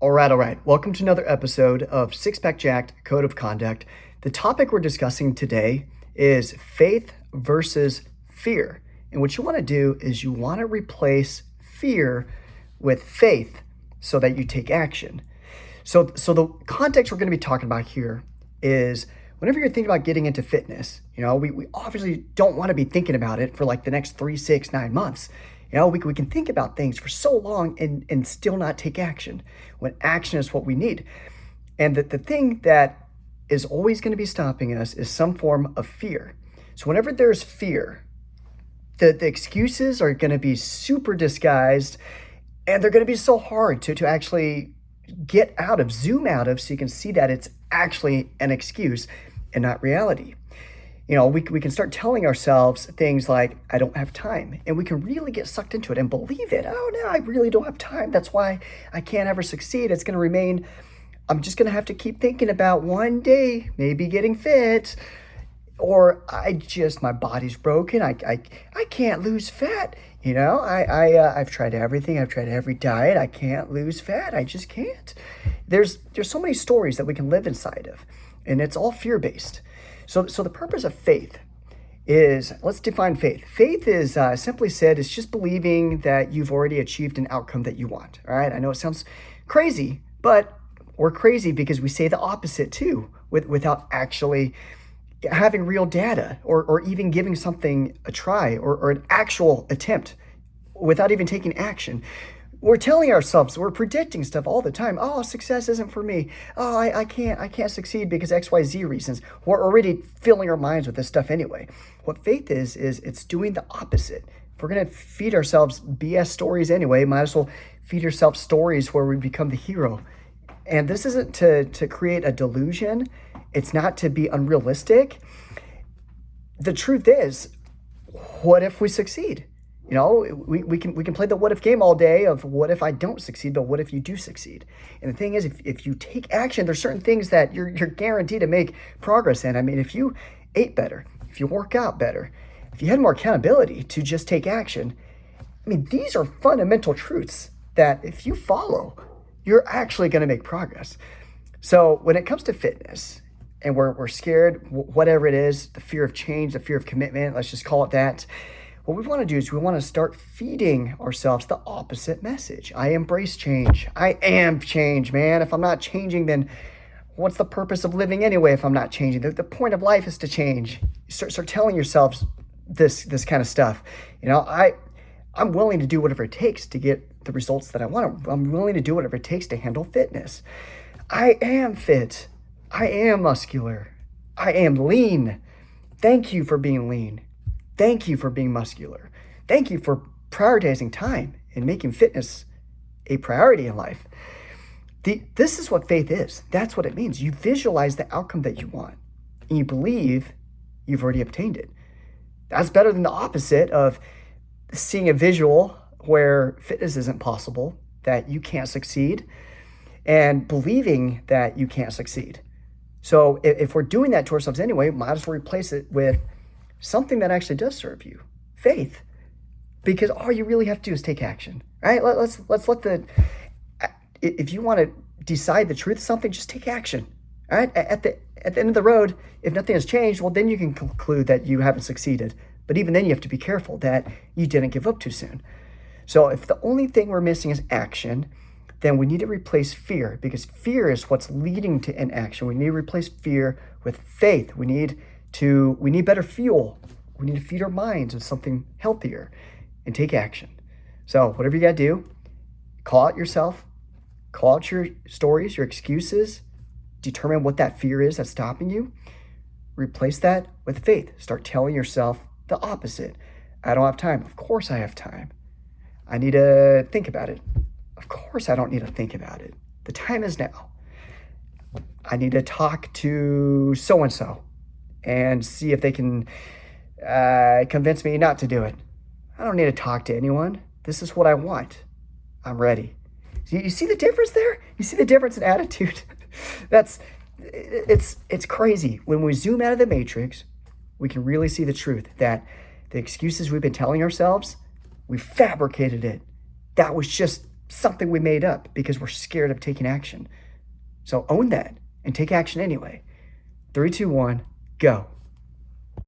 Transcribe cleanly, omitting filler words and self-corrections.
All right. Welcome to another episode of Six Pack Jacked Code of Conduct. The topic we're discussing today is faith versus fear. And what you want to do is you want to replace fear with faith so that you take action. So the context we're going to be talking about here is whenever you're thinking about getting into fitness, we obviously don't want to be thinking about it for like the next 3, 6, 9 months. We can think about things for so long and still not take action when action is what we need. And the thing that is always going to be stopping us is some form of fear. So whenever there's fear, the excuses are going to be super disguised and they're going to be so hard to actually zoom out of so you can see that it's actually an excuse and not reality. We can start telling ourselves things like, I don't have time. And we can really get sucked into it and believe it. Oh, no, I really don't have time. That's why I can't ever succeed. It's going to remain, I'm just going to have to keep thinking about one day, maybe getting fit. Or my body's broken. I can't lose fat. I've tried everything. I've tried every diet. I can't lose fat. I just can't. There's so many stories that we can live inside of. And it's all fear-based. So the purpose of faith is, let's define faith. Faith is, simply said, is just believing that you've already achieved an outcome that you want. All right. I know it sounds crazy, but we're crazy because we say the opposite too, without actually having real data or even giving something a try or an actual attempt without even taking action. We're telling ourselves, we're predicting stuff all the time. Oh, success isn't for me. Oh, I can't succeed because XYZ reasons. We're already filling our minds with this stuff anyway. What faith is it's doing the opposite. If we're going to feed ourselves BS stories anyway, might as well feed ourselves stories where we become the hero. And this isn't to create a delusion. It's not to be unrealistic. The truth is, what if we succeed? We can play the what if game all day of what if I don't succeed, but what if you do succeed? And the thing is, if you take action, there's certain things that you're guaranteed to make progress in. I mean, if you ate better, if you work out better, if you had more accountability to just take action, I mean, these are fundamental truths that if you follow, you're actually going to make progress. So when it comes to fitness, and we're scared, whatever it is, the fear of change, the fear of commitment, let's just call it that. What we want to do is we want to start feeding ourselves the opposite message. I embrace change. I am change, man. If I'm not changing, then what's the purpose of living anyway if I'm not changing? The point of life is to change. Start telling yourselves this kind of stuff. I'm willing to do whatever it takes to get the results that I want. I'm willing to do whatever it takes to handle fitness. I am fit. I am muscular. I am lean. Thank you for being lean. Thank you for being muscular. Thank you for prioritizing time and making fitness a priority in life. This is what faith is. That's what it means. You visualize the outcome that you want, and you believe you've already obtained it. That's better than the opposite of seeing a visual where fitness isn't possible, that you can't succeed, and believing that you can't succeed. So if we're doing that to ourselves anyway, might as well replace it with something that actually does serve you, faith, because all you really have to do is take action. All right, let's let if you want to decide the truth of something, just take action. All right, at the end of the road, if nothing has changed, well, then you can conclude that you haven't succeeded. But even then, you have to be careful that you didn't give up too soon. So if the only thing we're missing is action, then we need to replace fear, because fear is what's leading to inaction. We need to replace fear with faith. We need better fuel. We need to feed our minds with something healthier and take action. So whatever you got to do, call out yourself, call out your stories, your excuses, determine what that fear is that's stopping you. Replace that with faith. Start telling yourself the opposite. I don't have time. Of course I have time. I need to think about it. Of course I don't need to think about it. The time is now. I need to talk to so-and-so and see if they can convince me not to do it. I don't need to talk to anyone. This is what I want. I'm ready. You see the difference there? You see the difference in attitude? It's crazy. When we zoom out of the matrix, we can really see the truth that the excuses we've been telling ourselves, we fabricated it. That was just something we made up because we're scared of taking action. So own that and take action anyway. 3, 2, 1, go.